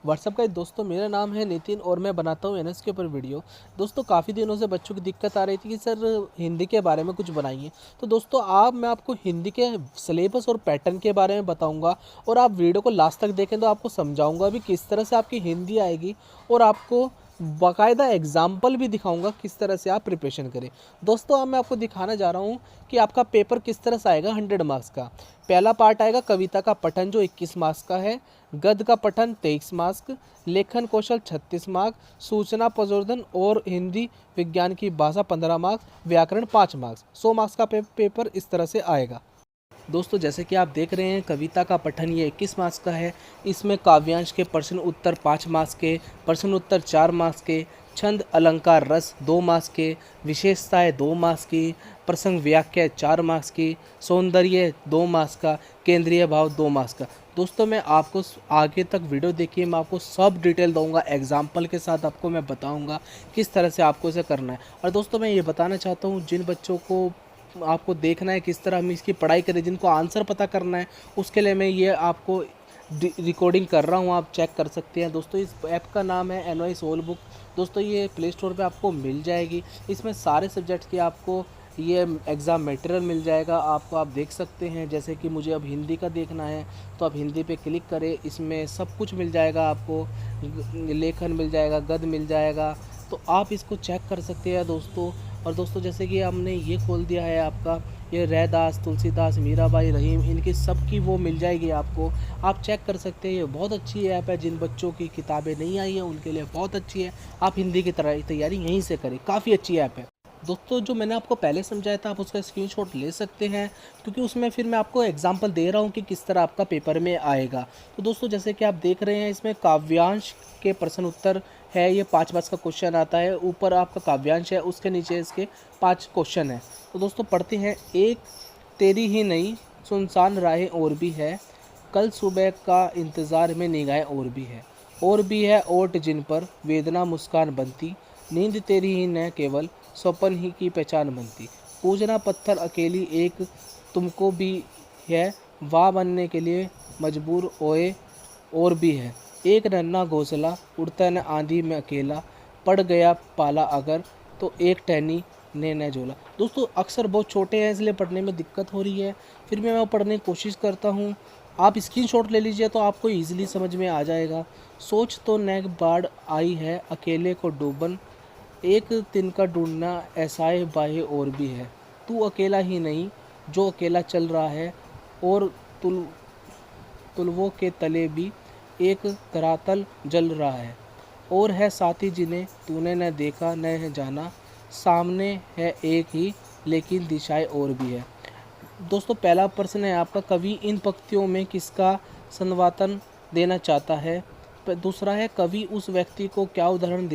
WhatsApp का दोस्तों, मेरा नाम है नितिन और मैं बनाता हूँ एनएस के ऊपर वीडियो। दोस्तों, काफ़ी दिनों से बच्चों की दिक्कत आ रही थी कि सर हिंदी के बारे में कुछ बनाइए। तो दोस्तों, मैं आपको हिंदी के सिलेबस और पैटर्न के बारे में बताऊंगा और आप वीडियो को लास्ट तक देखें तो आपको समझाऊंगा भी किस तरह से आपकी हिंदी आएगी और आपको बाकायदा एग्जाम्पल भी दिखाऊंगा किस तरह से आप प्रिपरेशन करें। दोस्तों, अब मैं आपको दिखाने जा रहा हूँ कि आपका पेपर किस तरह से आएगा 100 मार्क्स का। पहला पार्ट आएगा कविता का पठन जो 21 मार्क्स का है, गद्य का पठन 23 मार्क्स, लेखन कौशल 36 मार्क्स, सूचना प्रबोधन और हिंदी विज्ञान की भाषा 15 मार्क्स, व्याकरण 5 मार्क्स। 100 मार्क्स का पेपर इस तरह से आएगा। दोस्तों, जैसे कि आप देख रहे हैं कविता का पठन ये 21 मार्क्स का है। इसमें काव्यांश के प्रश्न उत्तर 5 मार्क्स के, प्रश्न उत्तर 4 मार्क्स के, छंद अलंकार रस 2 मार्क्स के, विशेषताएं 2 मार्क्स की, प्रसंग व्याख्या 4 मार्क्स की, सौंदर्य 2 मार्क्स का, केंद्रीय भाव 2 मार्क्स का। दोस्तों, मैं आपको आगे तक वीडियो देखिए, मैं आपको सब डिटेल दूंगा, एग्जाम्पल के साथ आपको मैं बताऊंगा किस तरह से आपको इसे करना है। और दोस्तों, मैं ये बताना चाहता हूँ जिन बच्चों को आपको देखना है किस तरह हम इसकी पढ़ाई करें, जिनको आंसर पता करना है, उसके लिए मैं ये आपको रिकॉर्डिंग कर रहा हूँ, आप चेक कर सकते हैं। दोस्तों, इस ऐप का नाम है एनवाई सोल बुक। दोस्तों, ये प्ले स्टोर पे आपको मिल जाएगी। इसमें सारे सब्जेक्ट्स की आपको ये एग्ज़ाम मटेरियल मिल जाएगा। आप देख सकते हैं, जैसे कि मुझे अब हिंदी का देखना है तो आप हिंदी पे क्लिक करें, इसमें सब कुछ मिल जाएगा आपको। लेखन मिल जाएगा, गद्य मिल जाएगा, तो आप इसको चेक कर सकते हैं दोस्तों। और दोस्तों, जैसे कि हमने ये खोल दिया है आपका, ये रैदास, तुलसीदास, मीराबाई, रहीम, इनकी सबकी वो मिल जाएगी आपको। आप चेक कर सकते हैं, ये बहुत अच्छी ऐप है। जिन बच्चों की किताबें नहीं आई हैं उनके लिए बहुत अच्छी है। आप हिंदी की तैयारी यहीं से करें, काफ़ी अच्छी ऐप है। दोस्तों, जो मैंने आपको पहले समझाया था आप उसका स्क्रीनशॉट ले सकते हैं, क्योंकि उसमें फिर मैं आपको एग्जांपल दे रहा हूँ कि किस तरह आपका पेपर में आएगा। तो दोस्तों, जैसे कि आप देख रहे हैं, इसमें काव्यांश के प्रश्न उत्तर है, ये 5 मार्क्स का क्वेश्चन आता है। ऊपर आपका काव्यांश है, उसके नीचे इसके 5 क्वेश्चन हैं। तो दोस्तों, पढ़ते हैं। एक तेरी ही नहीं सुनसान राहें और भी है, कल सुबह का इंतज़ार में निगाहें और भी है ओट जिन पर वेदना मुस्कान बनती, नींद तेरी ही न केवल स्वप्न ही की पहचान बनती, पूजना पत्थर अकेली एक तुमको भी है, वाह बनने के लिए मजबूर ओए और भी है, एक नन्हा घोंसला उड़ता न आंधी में अकेला, पड़ गया पाला अगर तो एक टहनी ने न झोला। दोस्तों, अक्सर बहुत छोटे हैं इसलिए पढ़ने में दिक्कत हो रही है, फिर भी मैं पढ़ने की कोशिश करता हूँ। आप स्क्रीनशॉट ले लीजिए तो आपको ईजिली समझ में आ जाएगा। सोच तो नैग बाढ़ आई है अकेले को डूबन, एक तिनका ढूंढना ऐसाए बाहे और भी है, तू अकेला ही नहीं जो अकेला चल रहा है, और तुल तुलवों के तले भी एक धरातल जल रहा है, और है साथी जिन्हें तूने न देखा न जाना, सामने है एक ही लेकिन दिशाएं और भी है। दोस्तों, पहला प्रश्न है आपका, कवि इन पंक्तियों में किसका संवातन देना चाहता है। दूसरा है, कवि उस व्यक्ति को क्या उदाहरण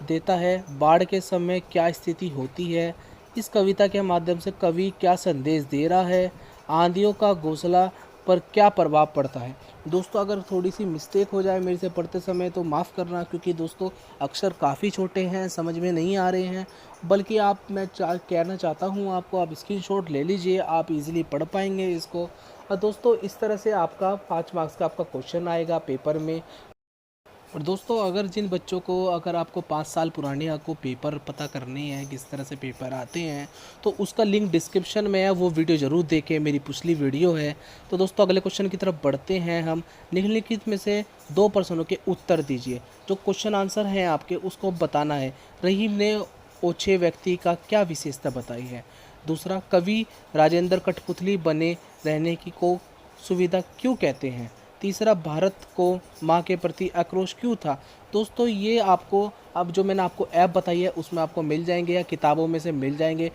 देता है, बाढ़ के समय क्या स्थिति होती है, इस कविता के माध्यम से कवि क्या संदेश दे रहा है, आंधियों का घोंसला पर क्या प्रभाव पड़ता है। दोस्तों, अगर थोड़ी सी मिस्टेक हो जाए मेरे से पढ़ते समय तो माफ़ करना, क्योंकि दोस्तों अक्षर काफ़ी छोटे हैं, समझ में नहीं आ रहे हैं। बल्कि मैं कहना चाहता हूँ आपको, आप स्क्रीनशॉट ले लीजिए, आप इजीली पढ़ पाएंगे इसको। और दोस्तों, इस तरह से आपका 5 मार्क्स का आपका क्वेश्चन आएगा पेपर में। और दोस्तों, अगर आपको 5 साल पुराने आपको पेपर पता करने हैं किस तरह से पेपर आते हैं, तो उसका लिंक डिस्क्रिप्शन में है, वो वीडियो ज़रूर देखें, मेरी पिछली वीडियो है। तो दोस्तों, अगले क्वेश्चन की तरफ बढ़ते हैं हम। निम्नलिखित में से 2 प्रश्नों के उत्तर दीजिए। जो क्वेश्चन आंसर हैं आपके उसको बताना है। रहीम ने ओछे व्यक्ति का क्या विशेषता बताई है। दूसरा, कवि राजेंद्र कठपुतली बने रहने की को सुविधा क्यों कहते हैं। तीसरा, भारत को माँ के प्रति आक्रोश क्यों था। दोस्तों, ये आपको अब जो मैंने आपको ऐप बताई है उसमें आपको मिल जाएंगे या किताबों में से मिल जाएंगे।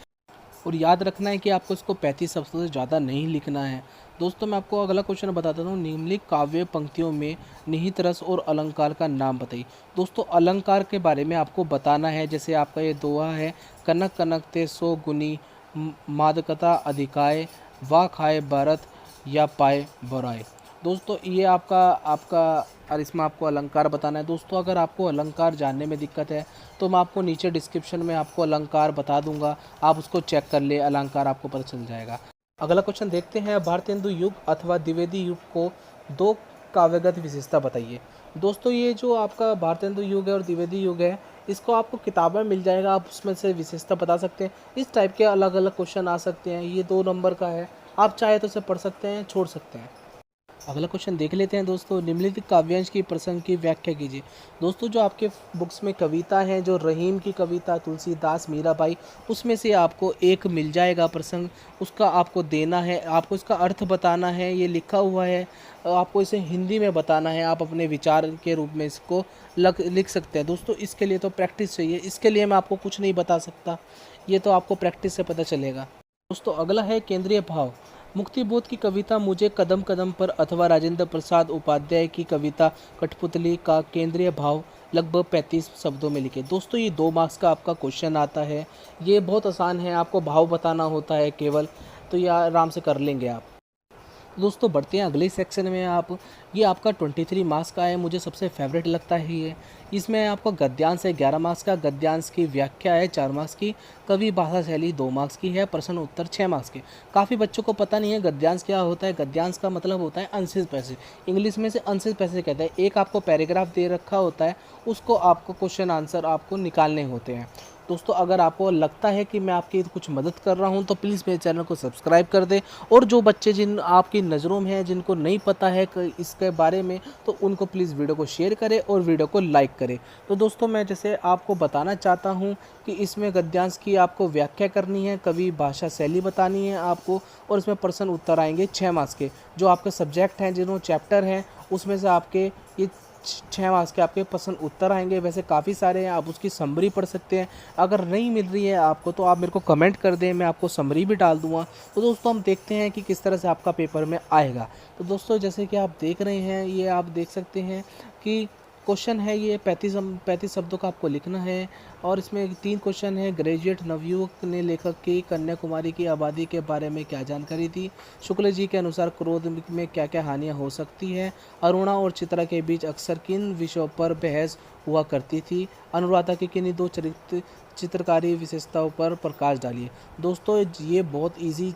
और याद रखना है कि आपको इसको 35 शब्दों से ज़्यादा नहीं लिखना है। दोस्तों, मैं आपको अगला क्वेश्चन बता देता हूँ। निम्नलिखित काव्य पंक्तियों में निहित रस और अलंकार का नाम बताइए। दोस्तों, अलंकार के बारे में आपको बताना है। जैसे आपका ये दोहा है, कनक कनक ते सो गुनी, मादकता अधिकाय, वाह खाए भारत या पाए बुराए। दोस्तों, ये आपका आपका और इसमें आपको अलंकार बताना है। दोस्तों, अगर आपको अलंकार जानने में दिक्कत है तो मैं आपको नीचे डिस्क्रिप्शन में आपको अलंकार बता दूंगा, आप उसको चेक कर ले, अलंकार आपको पता चल जाएगा। अगला क्वेश्चन देखते हैं। भारतेंदु युग अथवा द्विवेदी युग को 2 काव्यगत विशेषता बताइए। दोस्तों ये जो आपका भारतेंदु युग है और द्विवेदी युग है, इसको आपको किताब में मिल जाएगा, आप उसमें से विशेषता बता सकते हैं। इस टाइप के अलग अलग क्वेश्चन आ सकते हैं। ये 2 नंबर का है, आप चाहे तो इसे पढ़ सकते हैं, छोड़ सकते हैं। अगला क्वेश्चन देख लेते हैं दोस्तों। निम्नलिखित काव्यांश की प्रसंग की व्याख्या कीजिए। दोस्तों जो आपके बुक्स में कविता है, जो रहीम की कविता, तुलसीदास, मीराबाई, उसमें से आपको एक मिल जाएगा प्रसंग, उसका आपको देना है, आपको इसका अर्थ बताना है। ये लिखा हुआ है, आपको इसे हिंदी में बताना है। आप अपने विचार के रूप में इसको लिख सकते हैं। दोस्तों इसके लिए तो प्रैक्टिस चाहिए, इसके लिए मैं आपको कुछ नहीं बता सकता, ये तो आपको प्रैक्टिस से पता चलेगा। दोस्तों अगला है केंद्रीय भाव। मुक्तिबोध की कविता मुझे कदम कदम पर अथवा राजेंद्र प्रसाद उपाध्याय की कविता कठपुतली का केंद्रीय भाव लगभग 35 शब्दों में लिखे। दोस्तों ये 2 मार्क्स का आपका क्वेश्चन आता है। ये बहुत आसान है, आपको भाव बताना होता है केवल, तो ये आराम से कर लेंगे आप। दोस्तों बढ़ते हैं अगले सेक्शन में। आप ये आपका 23 मार्क्स का है, मुझे सबसे फेवरेट लगता है ये। इसमें आपका गद्यांश है 11 मार्क्स का, गद्यांश की व्याख्या है 4 मार्क्स की, कवि भाषा शैली 2 मार्क्स की है, प्रश्न उत्तर 6 मार्क्स के। काफ़ी बच्चों को पता नहीं है गद्यांश क्या होता है। गद्यांश का मतलब होता है अनसिज पैसेज, इंग्लिश में से अनसिज पैसेज कहते हैं। एक आपको पैराग्राफ दे रखा होता है, उसको आपको क्वेश्चन आंसर आपको निकालने होते हैं। दोस्तों अगर आपको लगता है कि मैं आपकी कुछ मदद कर रहा हूं तो प्लीज़ मेरे चैनल को सब्सक्राइब कर दें, और जो बच्चे जिन आपकी नज़रों में हैं, जिनको नहीं पता है इसके बारे में, तो उनको प्लीज़ वीडियो को शेयर करें और वीडियो को लाइक करें। तो दोस्तों मैं जैसे आपको बताना चाहता हूं कि इसमें गद्यांश की आपको व्याख्या करनी है, कवि भाषा शैली बतानी है आपको, और इसमें प्रश्न उत्तर आएंगे 6 मार्क्स के। जो आपके सब्जेक्ट हैं, जिन्होंने चैप्टर हैं, उसमें से आपके ये 6 मार्क्स के आपके प्रश्न उत्तर आएंगे। वैसे काफ़ी सारे हैं, आप उसकी समरी पढ़ सकते हैं। अगर नहीं मिल रही है आपको तो आप मेरे को कमेंट कर दें, मैं आपको समरी भी डाल दूंगा। तो दोस्तों हम देखते हैं कि किस तरह से आपका पेपर में आएगा। तो दोस्तों जैसे कि आप देख रहे हैं, ये आप देख सकते हैं कि क्वेश्चन है ये 35 शब्दों का आपको लिखना है, और इसमें 3 क्वेश्चन है। ग्रेजुएट नवयुवक ने लेखक की कन्याकुमारी की आबादी के बारे में क्या जानकारी दी? शुक्ल जी के अनुसार क्रोध में क्या क्या हानियां हो सकती है? अरुणा और चित्रा के बीच अक्सर किन विषयों पर बहस हुआ करती थी? अनुराधा की किन्हीं 2 चित्रकारी विशेषताओं पर प्रकाश डालिए। दोस्तों ये बहुत ईजी,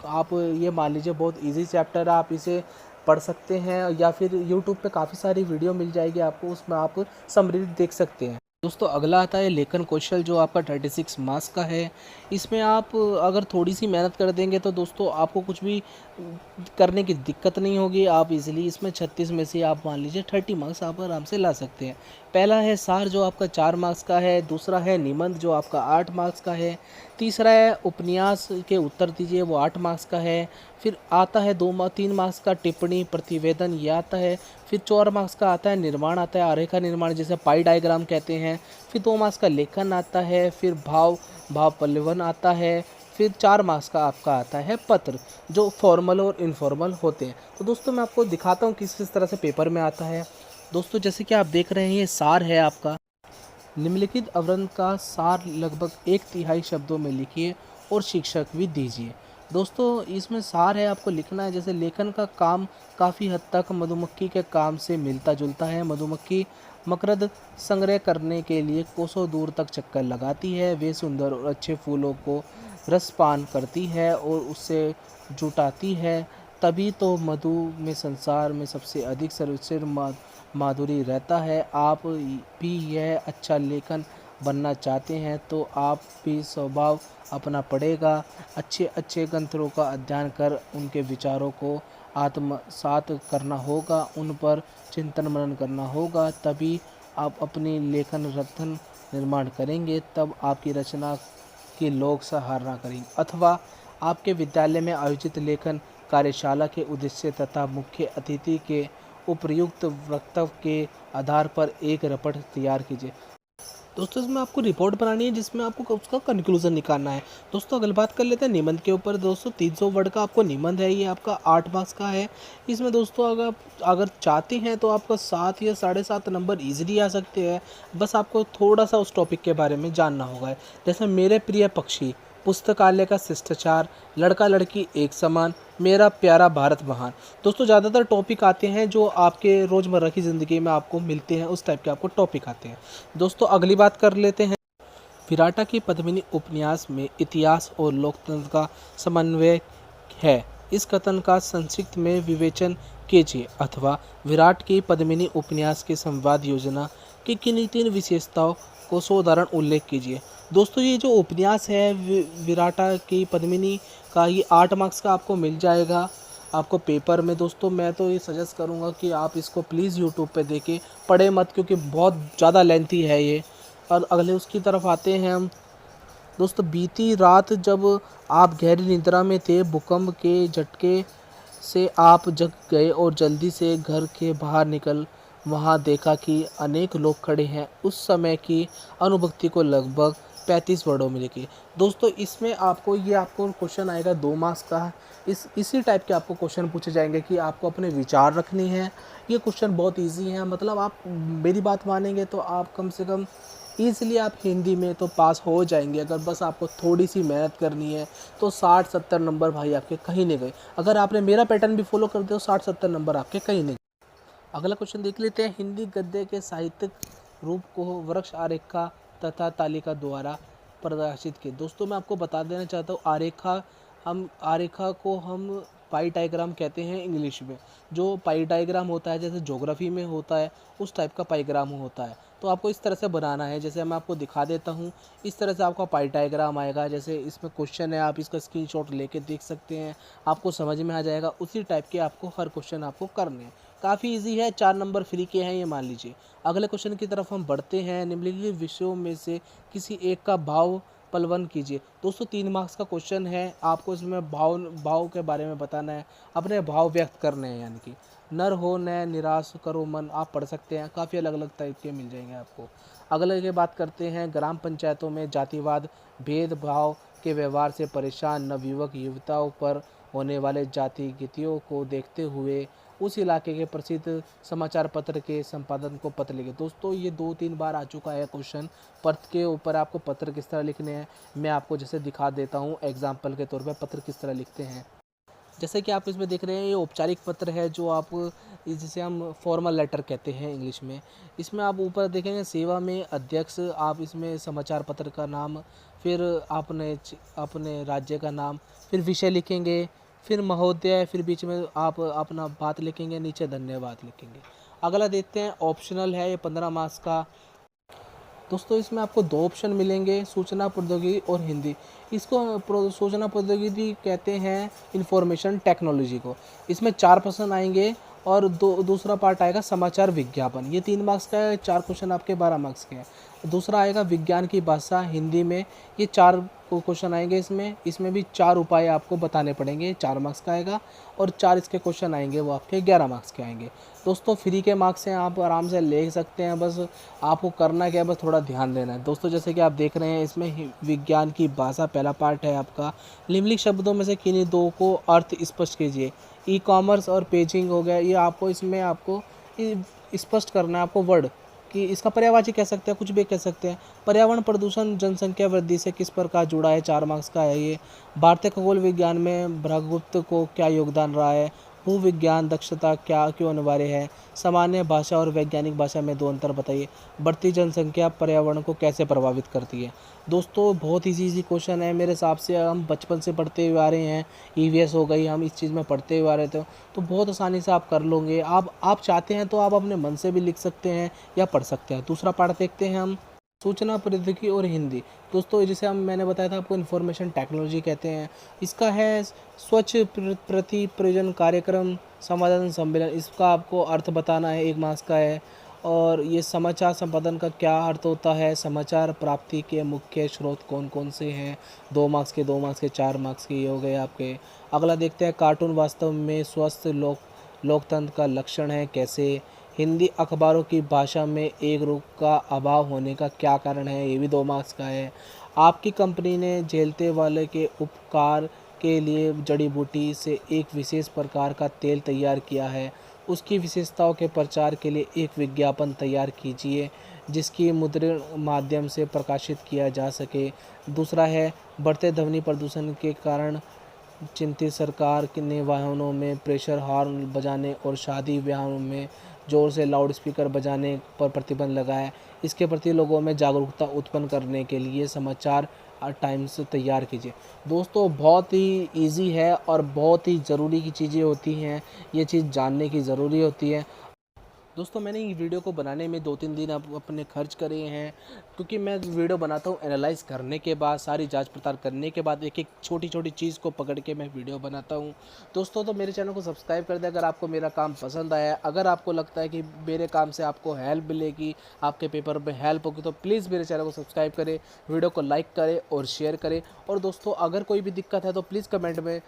आप ये मान लीजिए बहुत ईजी चैप्टर है, आप इसे पढ़ सकते हैं, या फिर यूट्यूब पे काफ़ी सारी वीडियो मिल जाएगी आपको, उसमें आप समरी देख सकते हैं। दोस्तों अगला आता है लेखन कौशल, जो आपका 36 मार्क्स का है। इसमें आप अगर थोड़ी सी मेहनत कर देंगे तो दोस्तों आपको कुछ भी करने की दिक्कत नहीं होगी। आप इजीली इसमें 36 में से आप मान लीजिए 30 मार्क्स आप आराम से ला सकते हैं। पहला है सार, जो आपका 4 मार्क्स का है। दूसरा है निबंध, जो आपका 8 मार्क्स का है। तीसरा है उपन्यास के उत्तर दीजिए, वो 8 मार्क्स का है। फिर आता है 3 मार्क्स का टिप्पणी प्रतिवेदन, ये आता है। फिर 4 मार्क्स का आता है निर्माण, आता है आरेखा निर्माण, जिसे पाई डायग्राम कहते हैं। फिर 2 मार्क्स का लेखन आता है। फिर भाव पल्लवन आता है। फिर 4 मार्क्स का आपका आता है पत्र, जो फॉर्मल और इनफॉर्मल होते हैं। तो दोस्तों मैं आपको दिखाता हूँ किस किस तरह से पेपर में आता है। दोस्तों जैसे कि आप देख रहे हैं, ये सार है आपका। निम्नलिखित अवरण का सार लगभग 1/3 शब्दों में लिखिए और शीर्षक भी दीजिए। दोस्तों इसमें सार है, आपको लिखना है। जैसे लेखन का काम काफ़ी हद तक मधुमक्खी के काम से मिलता जुलता है। मधुमक्खी मकरंद संग्रह करने के लिए कोसों दूर तक चक्कर लगाती है। वे सुंदर और अच्छे फूलों को रसपान करती है और उससे जुटाती है। तभी तो मधु में संसार में सबसे अधिक सर्वश्रेष्ठ माधुरी रहता है। आप भी यह अच्छा लेखन बनना चाहते हैं तो आप भी स्वभाव अपना पड़ेगा। अच्छे अच्छे ग्रंथों का अध्ययन कर उनके विचारों को आत्मसात करना होगा, उन पर चिंतन मनन करना होगा। तभी आप अपनी लेखन रत्न निर्माण करेंगे, तब आपकी रचना की लोग सराहना करेंगे। अथवा आपके विद्यालय में आयोजित लेखन कार्यशाला के उद्देश्य तथा मुख्य अतिथि के उपयुक्त वक्तव्य के आधार पर एक रिपोर्ट तैयार कीजिए। दोस्तों इसमें आपको रिपोर्ट बनानी है, जिसमें आपको उसका कंक्लूजन निकालना है। दोस्तों अगली बात कर लेते हैं निबंध के ऊपर। दोस्तों 300 वर्ड का आपको निबंध है, ये आपका 8 मार्क्स का है। इसमें दोस्तों अगर चाहते हैं तो आपका 7 या 7.5 नंबर ईजिली आ सकते हैं। बस आपको थोड़ा सा उस टॉपिक के बारे में जानना होगा। जैसे मेरे प्रिय पक्षी, पुस्तकालय का शिष्टाचार, लड़का लड़की एक समान, मेरा प्यारा भारत महान। दोस्तों ज़्यादातर टॉपिक आते हैं जो आपके रोज़मर्रा की ज़िंदगी में आपको मिलते हैं, उस टाइप के आपको टॉपिक आते हैं। दोस्तों अगली बात कर लेते हैं। विराटा की पद्मिनी उपन्यास में इतिहास और लोकतंत्र का समन्वय है। इस कथन का संक्षिप्त में विवेचन कीजिए अथवा विराट की पद्मिनी उपन्यास के संवाद योजना की किन्हीं 3 विशेषताओं को सोदाहरण उल्लेख कीजिए। दोस्तों ये जो उपन्यास है विराटा की पद्मिनी का, ये 8 मार्क्स का आपको मिल जाएगा आपको पेपर में। दोस्तों मैं तो ये सजेस्ट करूँगा कि आप इसको प्लीज़ यूट्यूब पे देखें, पढ़े मत, क्योंकि बहुत ज़्यादा लेंथी है ये। और अगले उसकी तरफ आते हैं हम। दोस्तों बीती रात जब आप गहरी निद्रा में थे, भूकंप के झटके से आप जग गए और जल्दी से घर के बाहर निकल वहां देखा कि अनेक लोग खड़े हैं। उस समय की अनुभूति को लगभग 35 वर्डों में लिखिए। दोस्तों इसमें आपको क्वेश्चन आएगा 2 मार्क्स का। इसी टाइप के आपको क्वेश्चन पूछे जाएंगे कि आपको अपने विचार रखने हैं। ये क्वेश्चन बहुत इजी है, मतलब आप मेरी बात मानेंगे तो आप कम से कम ईज़िली आप हिंदी में तो पास हो जाएंगे। अगर बस आपको थोड़ी सी मेहनत करनी है तो 60-70 नंबर भाई आपके कहीं नहीं गए। अगर आपने मेरा पैटर्न भी फॉलो कर दिया तो 60-70 नंबर आपके कहीं नहीं गए। अगला क्वेश्चन देख लेते हैं। हिंदी गद्य के साहित्यिक रूप को वृक्ष आरेखा तथा तालिका द्वारा प्रदर्शित किए। दोस्तों मैं आपको बता देना चाहता हूँ, आरेखा को हम पाई डायग्राम कहते हैं इंग्लिश में। जो पाई डायग्राम होता है जैसे ज्योग्राफी में होता है, उस टाइप का पाईग्राम होता है। तो आपको इस तरह से बनाना है, जैसे मैं आपको दिखा देता हूँ। इस तरह से आपका पाई डायग्राम आएगा। जैसे इसमें क्वेश्चन है, आप इसका स्क्रीनशॉट लेके देख सकते हैं, आपको समझ में आ जाएगा। उसी टाइप के आपको हर क्वेश्चन आपको करने हैं। काफ़ी इजी है, 4 नंबर फ्री के हैं ये मान लीजिए। अगले क्वेश्चन की तरफ हम बढ़ते हैं। निम्नलिखित विषयों में से किसी एक का भाव पलवन कीजिए। दोस्तों 3 मार्क्स का क्वेश्चन है, आपको इसमें भाव के बारे में बताना है, अपने भाव व्यक्त करने हैं। यानी कि नर हो न निराश करो मन, आप पढ़ सकते हैं। काफ़ी अलग अलग टाइप के मिल जाएंगे आपको। अगले की बात करते हैं। ग्राम पंचायतों में जातिवाद भेदभाव के व्यवहार से परेशान नवयुवक युवताओं पर होने वाले जाति गतियों को देखते हुए उस इलाके के प्रसिद्ध समाचार पत्र के संपादन को पत्र लिखे। दोस्तों ये 2-3 बार आ चुका है क्वेश्चन। पत्र के ऊपर आपको पत्र किस तरह लिखने हैं मैं आपको जैसे दिखा देता हूँ एग्जाम्पल के तौर पे पत्र किस तरह लिखते हैं। जैसे कि आप इसमें देख रहे हैं, ये औपचारिक पत्र है जो आप जिसे हम फॉर्मल लेटर कहते हैं इंग्लिश में। इसमें आप ऊपर देखेंगे सेवा में अध्यक्ष, आप इसमें समाचार पत्र का नाम, फिर अपने राज्य का नाम, फिर विषय लिखेंगे, फिर महोदय, फिर बीच में आप अपना बात लिखेंगे, नीचे धन्यवाद लिखेंगे। अगला देखते हैं, ऑप्शनल है ये 15 मार्क्स का। दोस्तों इसमें आपको 2 ऑप्शन मिलेंगे, सूचना प्रौद्योगिकी और हिंदी। इसको सूचना प्रौद्योगिकी कहते हैं इंफॉर्मेशन टेक्नोलॉजी को। इसमें 4 प्रश्न आएंगे और दूसरा पार्ट आएगा समाचार विज्ञापन। ये 3 मार्क्स का है, 4 क्वेश्चन आपके 12 मार्क्स के हैं। दूसरा आएगा विज्ञान की भाषा हिंदी में, ये 4 क्वेश्चन आएंगे। इसमें भी 4 उपाय आपको बताने पड़ेंगे, 4 मार्क्स का आएगा। और 4 इसके क्वेश्चन आएंगे वो आपके 11 मार्क्स के आएंगे। दोस्तों फ्री के मार्क्स हैं, आप आराम से ले सकते हैं, बस आपको करना क्या है, बस थोड़ा ध्यान देना है। दोस्तों जैसे कि आप देख रहे हैं, इसमें विज्ञान की भाषा पहला पार्ट है आपका। निम्नलिखित शब्दों में से किन्हीं 2 को अर्थ स्पष्ट कीजिए। ई कॉमर्स और पेजिंग हो गया, ये आपको इसमें आपको स्पष्ट करना है आपको वर्ड कि इसका पर्यायवाची कह सकते हैं, कुछ भी कह सकते हैं। पर्यावरण प्रदूषण जनसंख्या वृद्धि से किस प्रकार जुड़ा है, 4 मार्क्स का है ये। भारतीय खगोल विज्ञान में भृगुप्त को क्या योगदान रहा है। भूविज्ञान दक्षता क्यों अनिवार्य है। सामान्य भाषा और वैज्ञानिक भाषा में 2 अंतर बताइए। बढ़ती जनसंख्या पर्यावरण को कैसे प्रभावित करती है। दोस्तों बहुत इजी क्वेश्चन है, मेरे हिसाब से हम बचपन से पढ़ते हुए आ रहे हैं। ईवीएस हो गई, हम इस चीज़ में पढ़ते हुए आ रहे थे, तो बहुत आसानी से आप कर लोगे। आप चाहते हैं तो आप अपने मन से भी लिख सकते हैं या पढ़ सकते हैं। दूसरा पार्ट देखते हैं हम, सूचना प्रौद्योगिकी और हिंदी। दोस्तों जिसे मैंने बताया था आपको इन्फॉर्मेशन टेक्नोलॉजी कहते हैं। इसका है स्वच्छ प्रति प्रयोजन कार्यक्रम समाधान सम्मेलन, इसका आपको अर्थ बताना है, 1 मार्क्स का है। और ये समाचार संपादन का क्या अर्थ होता है, समाचार प्राप्ति के मुख्य स्रोत कौन कौन से हैं, 2 मार्क्स के, 2 मार्क्स के, 4 मार्क्स के ये हो गए आपके। अगला देखते हैं, कार्टून वास्तव में स्वस्थ लोकतंत्र का लक्षण है कैसे। हिंदी अखबारों की भाषा में एक रूप का अभाव होने का क्या कारण है, ये भी 2 मार्क्स का है। आपकी कंपनी ने झेलते वाले के उपकार के लिए जड़ी बूटी से एक विशेष प्रकार का तेल तैयार किया है, उसकी विशेषताओं के प्रचार के लिए एक विज्ञापन तैयार कीजिए जिसकी मुद्रण माध्यम से प्रकाशित किया जा सके। दूसरा है, बढ़ते ध्वनि प्रदूषण के कारण चिंतित सरकार ने वाहनों में प्रेशर हॉर्न बजाने और शादी ब्याहों में ज़ोर से लाउड स्पीकर बजाने पर प्रतिबंध लगाया है। इसके प्रति लोगों में जागरूकता उत्पन्न करने के लिए समाचार टाइम से तैयार कीजिए। दोस्तों बहुत ही ईज़ी है और बहुत ही ज़रूरी की चीज़ें होती हैं, ये चीज़ जानने की ज़रूरी होती है। दोस्तों मैंने ये वीडियो को बनाने में 2-3 दिन अब अपने खर्च करे हैं, क्योंकि मैं वीडियो बनाता हूँ एनालाइज़ करने के बाद, सारी जांच पड़ताल करने के बाद एक-एक छोटी-छोटी चीज़ को पकड़ के मैं वीडियो बनाता हूँ। दोस्तों तो मेरे चैनल को सब्सक्राइब कर दें अगर आपको मेरा काम पसंद आया है। अगर आपको लगता है कि मेरे काम से आपको हेल्प मिलेगी, आपके पेपर में हेल्प होगी, तो प्लीज़ मेरे चैनल को सब्सक्राइब करें, वीडियो को लाइक करें और शेयर करें। और दोस्तों अगर कोई भी दिक्कत है तो प्लीज़ कमेंट में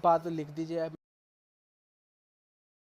बात लिख दीजिए।